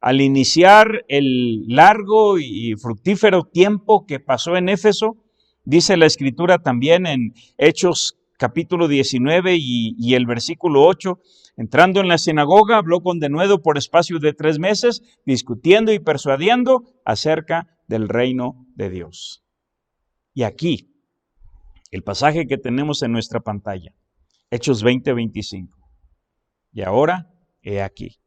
Al iniciar el largo y fructífero tiempo que pasó en Éfeso, dice la Escritura también en Hechos capítulo 19 y el versículo 8, entrando en la sinagoga, habló con denuedo por espacio de 3 meses, discutiendo y persuadiendo acerca del reino de Dios. Y aquí, el pasaje que tenemos en nuestra pantalla, Hechos 20, 25. Y ahora, he aquí,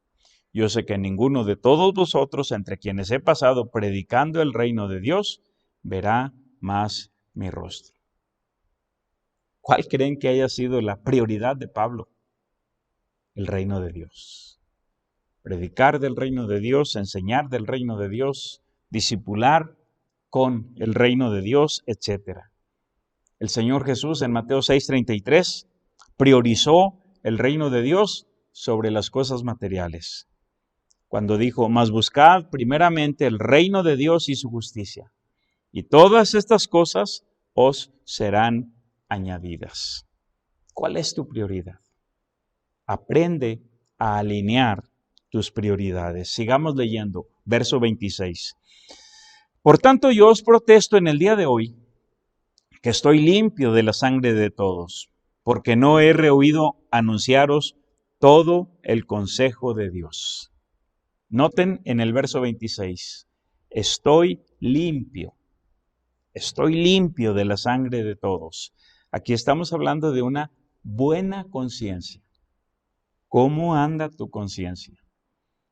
yo sé que ninguno de todos vosotros, entre quienes he pasado predicando el reino de Dios, verá más mi rostro. ¿Cuál creen que haya sido la prioridad de Pablo? El reino de Dios. Predicar del reino de Dios, enseñar del reino de Dios, discipular con el reino de Dios, etc. El Señor Jesús en Mateo 6:33 priorizó el reino de Dios sobre las cosas materiales. Cuando dijo, mas buscad primeramente el reino de Dios y su justicia, y todas estas cosas os serán añadidas. ¿Cuál es tu prioridad? Aprende a alinear tus prioridades. Sigamos leyendo, verso 26. Por tanto, yo os protesto en el día de hoy que estoy limpio de la sangre de todos, porque no he rehuido anunciaros todo el consejo de Dios. Noten en el verso 26, estoy limpio de la sangre de todos. Aquí estamos hablando de una buena conciencia. ¿Cómo anda tu conciencia?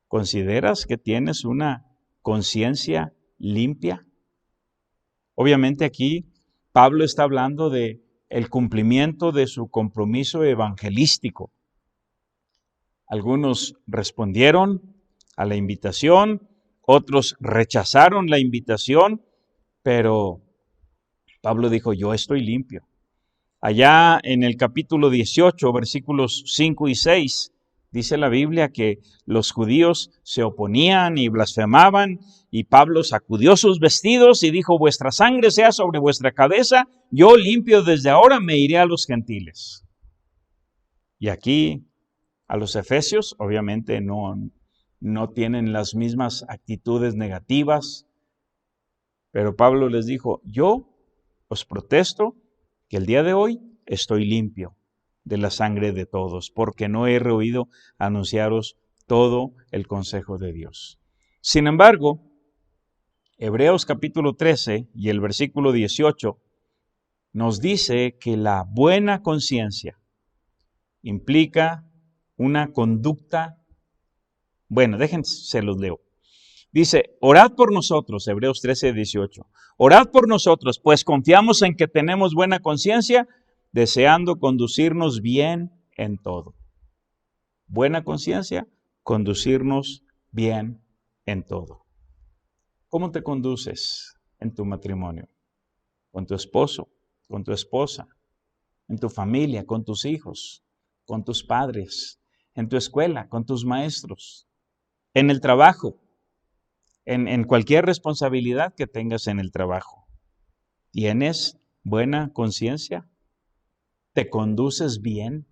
¿Consideras que tienes una conciencia limpia? Obviamente aquí Pablo está hablando de el cumplimiento de su compromiso evangelístico. Algunos respondieron a la invitación, otros rechazaron la invitación, pero Pablo dijo, yo estoy limpio. Allá en el capítulo 18, versículos 5 y 6, dice la Biblia que los judíos se oponían y blasfemaban, y Pablo sacudió sus vestidos y dijo, vuestra sangre sea sobre vuestra cabeza, yo limpio desde ahora me iré a los gentiles. Y aquí a los efesios, obviamente no tienen las mismas actitudes negativas, pero Pablo les dijo, yo os protesto que el día de hoy estoy limpio de la sangre de todos, porque no he rehuido anunciaros todo el consejo de Dios. Sin embargo, Hebreos capítulo 13 y el versículo 18 nos dice que la buena conciencia implica una conducta. Bueno, déjense los leo. Dice, orad por nosotros, Hebreos 13, 18. Orad por nosotros, pues confiamos en que tenemos buena conciencia, deseando conducirnos bien en todo. Buena conciencia, conducirnos bien en todo. ¿Cómo te conduces en tu matrimonio? ¿Con tu esposo? ¿Con tu esposa? ¿En tu familia? ¿Con tus hijos? ¿Con tus padres? ¿En tu escuela? ¿Con tus maestros? ¿En el trabajo? en cualquier responsabilidad que tengas en el trabajo. ¿Tienes buena conciencia? ¿Te conduces bien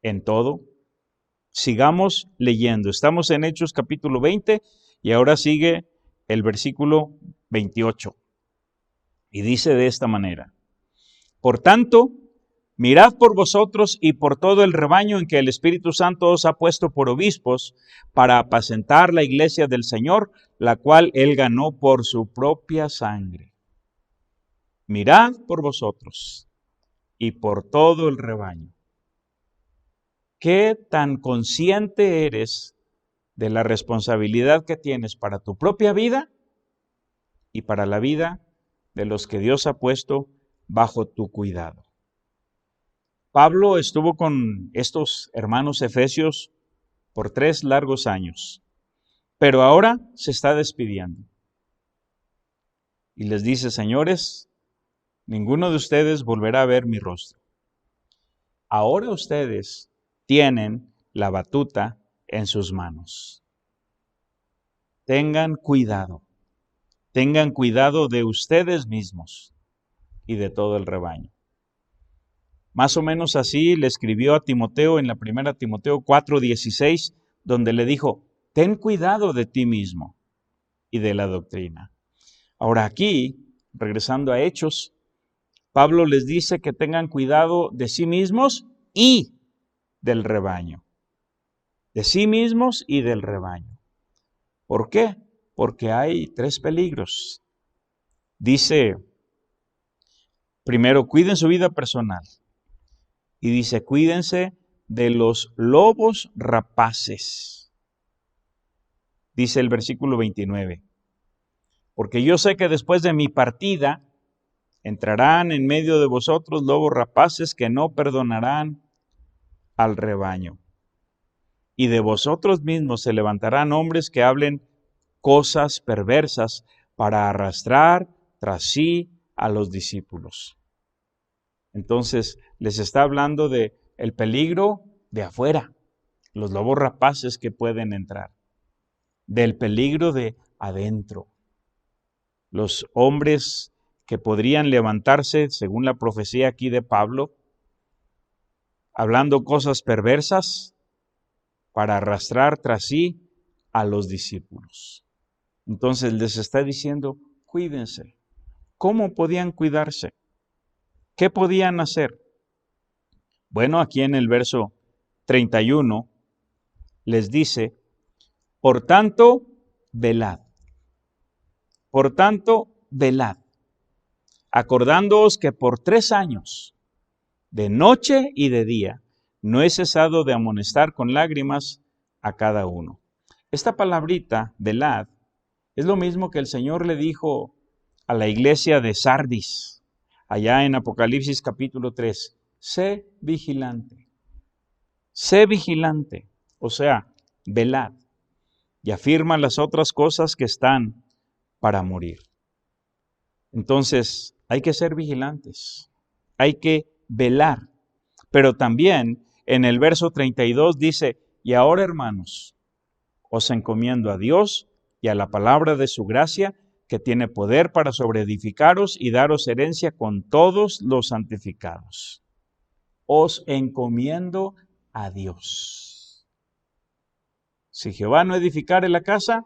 en todo? Sigamos leyendo. Estamos en Hechos capítulo 20 y ahora sigue el versículo 28. Y dice de esta manera: Por tanto, mirad por vosotros y por todo el rebaño en que el Espíritu Santo os ha puesto por obispos para apacentar la iglesia del Señor, la cual Él ganó por su propia sangre. Mirad por vosotros y por todo el rebaño. ¿Qué tan consciente eres de la responsabilidad que tienes para tu propia vida y para la vida de los que Dios ha puesto bajo tu cuidado? Pablo estuvo con estos hermanos efesios por 3 largos años, pero ahora se está despidiendo. Y les dice: señores, ninguno de ustedes volverá a ver mi rostro. Ahora ustedes tienen la batuta en sus manos. Tengan cuidado de ustedes mismos y de todo el rebaño. Más o menos así le escribió a Timoteo en la primera Timoteo 4:16, donde le dijo: ten cuidado de ti mismo y de la doctrina. Ahora aquí, regresando a Hechos, Pablo les dice que tengan cuidado de sí mismos y del rebaño. De sí mismos y del rebaño. ¿Por qué? Porque hay 3 peligros. Dice, primero, cuiden su vida personal. Y dice, cuídense de los lobos rapaces. Dice el versículo 29. Porque yo sé que después de mi partida entrarán en medio de vosotros lobos rapaces que no perdonarán al rebaño. Y de vosotros mismos se levantarán hombres que hablen cosas perversas para arrastrar tras sí a los discípulos. Entonces les está hablando de el peligro de afuera, los lobos rapaces que pueden entrar, del peligro de adentro, los hombres que podrían levantarse, según la profecía aquí de Pablo, hablando cosas perversas para arrastrar tras sí a los discípulos. Entonces les está diciendo, cuídense. ¿Cómo podían cuidarse? ¿Qué podían hacer? Bueno, aquí en el verso 31 les dice, por tanto, velad. Por tanto, velad, acordándoos que por 3 años, de noche y de día, no he cesado de amonestar con lágrimas a cada uno. Esta palabrita, velad, es lo mismo que el Señor le dijo a la iglesia de Sardis, allá en Apocalipsis capítulo 3, sé vigilante, o sea, velad, y afirma las otras cosas que están para morir. Entonces, hay que ser vigilantes, hay que velar, pero también en el verso 32 dice, y ahora hermanos, os encomiendo a Dios y a la palabra de su gracia, que tiene poder para sobreedificaros y daros herencia con todos los santificados. Os encomiendo a Dios. Si Jehová no edificare la casa,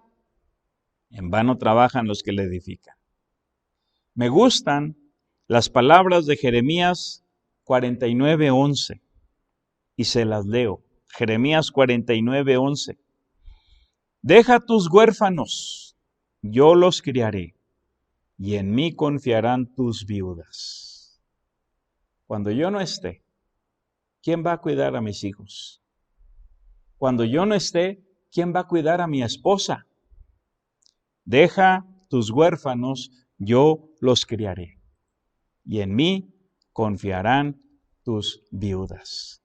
en vano trabajan los que la edifican. Me gustan las palabras de Jeremías 49:11 y se las leo. Jeremías 49:11. Deja tus huérfanos, yo los criaré, y en mí confiarán tus viudas. Cuando yo no esté, ¿quién va a cuidar a mis hijos? Cuando yo no esté, ¿quién va a cuidar a mi esposa? Deja tus huérfanos, yo los criaré, y en mí confiarán tus viudas.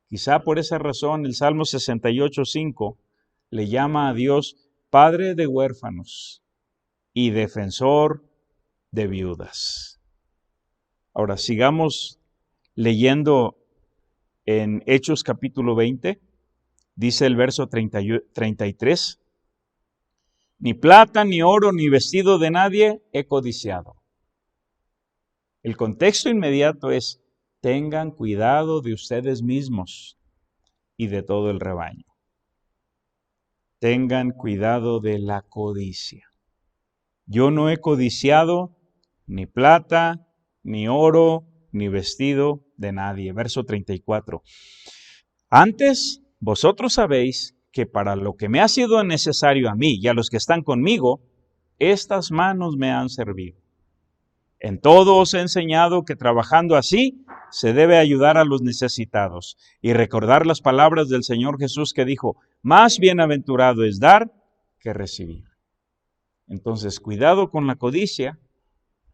Quizá por esa razón el Salmo 68:5 le llama a Dios Padre de huérfanos y defensor de viudas. Ahora sigamos leyendo en Hechos capítulo 20, dice el verso 33, Ni plata, ni oro, ni vestido de nadie he codiciado. El contexto inmediato es: tengan cuidado de ustedes mismos y de todo el rebaño. Tengan cuidado de la codicia. Yo no he codiciado ni plata, ni oro, ni vestido de nadie. Verso 34. Antes, vosotros sabéis que para lo que me ha sido necesario a mí y a los que están conmigo, estas manos me han servido. En todo os he enseñado que trabajando así se debe ayudar a los necesitados y recordar las palabras del Señor Jesús que dijo: más bienaventurado es dar que recibir. Entonces, cuidado con la codicia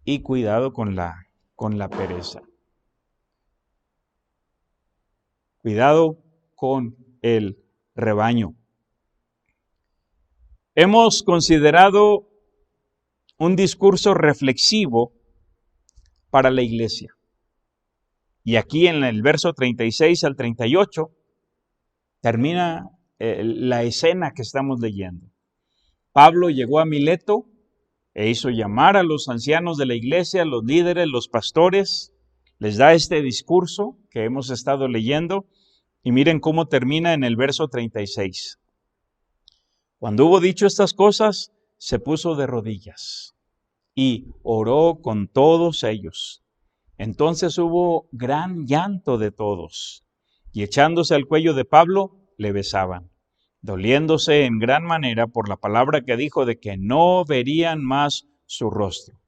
y cuidado con la pereza. Cuidado con el rebaño. Hemos considerado un discurso reflexivo para la iglesia. Y aquí en el verso 36 al 38 termina la escena que estamos leyendo. Pablo llegó a Mileto e hizo llamar a los ancianos de la iglesia, los líderes, los pastores. Les da este discurso que hemos estado leyendo y miren cómo termina en el verso 36. Cuando hubo dicho estas cosas, se puso de rodillas y oró con todos ellos. Entonces hubo gran llanto de todos, y echándose al cuello de Pablo, le besaban, doliéndose en gran manera por la palabra que dijo de que no verían más su rostro,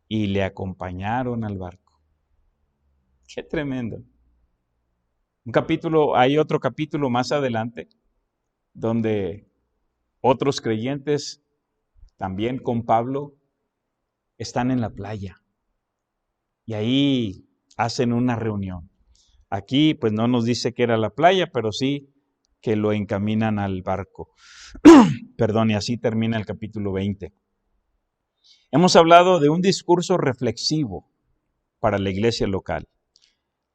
y le acompañaron al barco. ¡Qué tremendo! Hay otro capítulo más adelante, donde otros creyentes, también con Pablo, están en la playa. Y ahí hacen una reunión. Aquí pues no nos dice que era la playa, pero sí que lo encaminan al barco. Perdón, y así termina el capítulo 20. Hemos hablado de un discurso reflexivo para la iglesia local.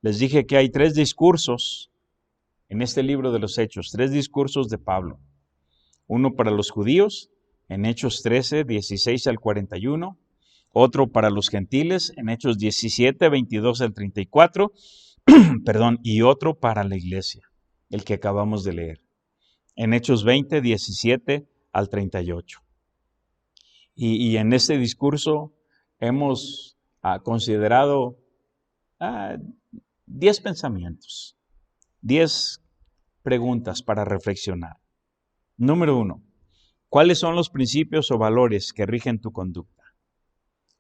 Les dije que hay 3 discursos en este libro de los Hechos, 3 discursos de Pablo. Uno para los judíos, en Hechos 13, 16 al 41. Otro para los gentiles, en Hechos 17, 22 al 34, y otro para la iglesia, el que acabamos de leer, en Hechos 20, 17 al 38. Y en este discurso hemos considerado 10 pensamientos, 10 preguntas para reflexionar. Número 1, ¿cuáles son los principios o valores que rigen tu conducta?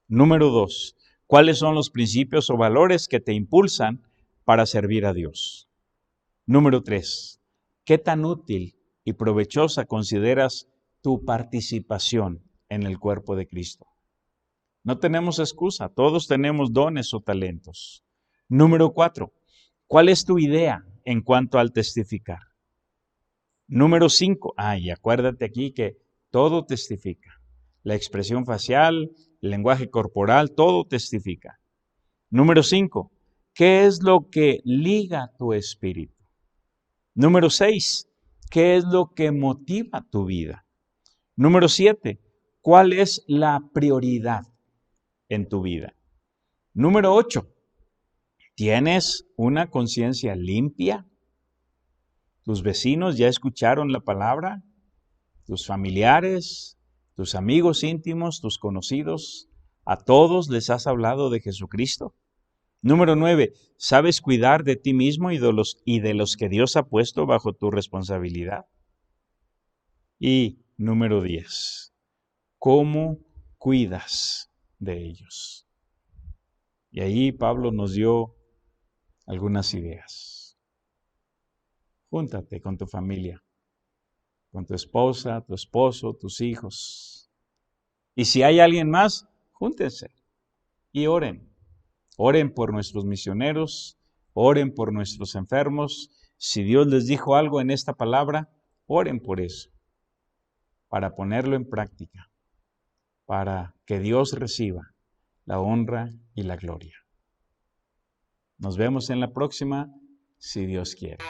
Número 2, ¿cuáles son los principios o valores que te impulsan para servir a Dios? Número 3, ¿qué tan útil y provechosa consideras tu participación en el cuerpo de Cristo? No tenemos excusa, todos tenemos dones o talentos. Número 4, ¿cuál es tu idea en cuanto al testificar? Número 5, y acuérdate aquí que todo testifica. La expresión facial, el lenguaje corporal, todo testifica. Número 5, ¿qué es lo que liga tu espíritu? Número 6, ¿qué es lo que motiva tu vida? Número 7, ¿cuál es la prioridad en tu vida? Número 8, ¿tienes una conciencia limpia? ¿Tus vecinos ya escucharon la palabra? ¿Tus familiares? ¿Tus amigos íntimos, tus conocidos? ¿A todos les has hablado de Jesucristo? Número 9, ¿sabes cuidar de ti mismo y de los que Dios ha puesto bajo tu responsabilidad? Y número 10, ¿cómo cuidas de ellos? Y ahí Pablo nos dio algunas ideas. Júntate con tu familia, con tu esposa, tu esposo, tus hijos. Y si hay alguien más, júntense y oren. Oren por nuestros misioneros, oren por nuestros enfermos. Si Dios les dijo algo en esta palabra, oren por eso, para ponerlo en práctica, para que Dios reciba la honra y la gloria. Nos vemos en la próxima, si Dios quiere.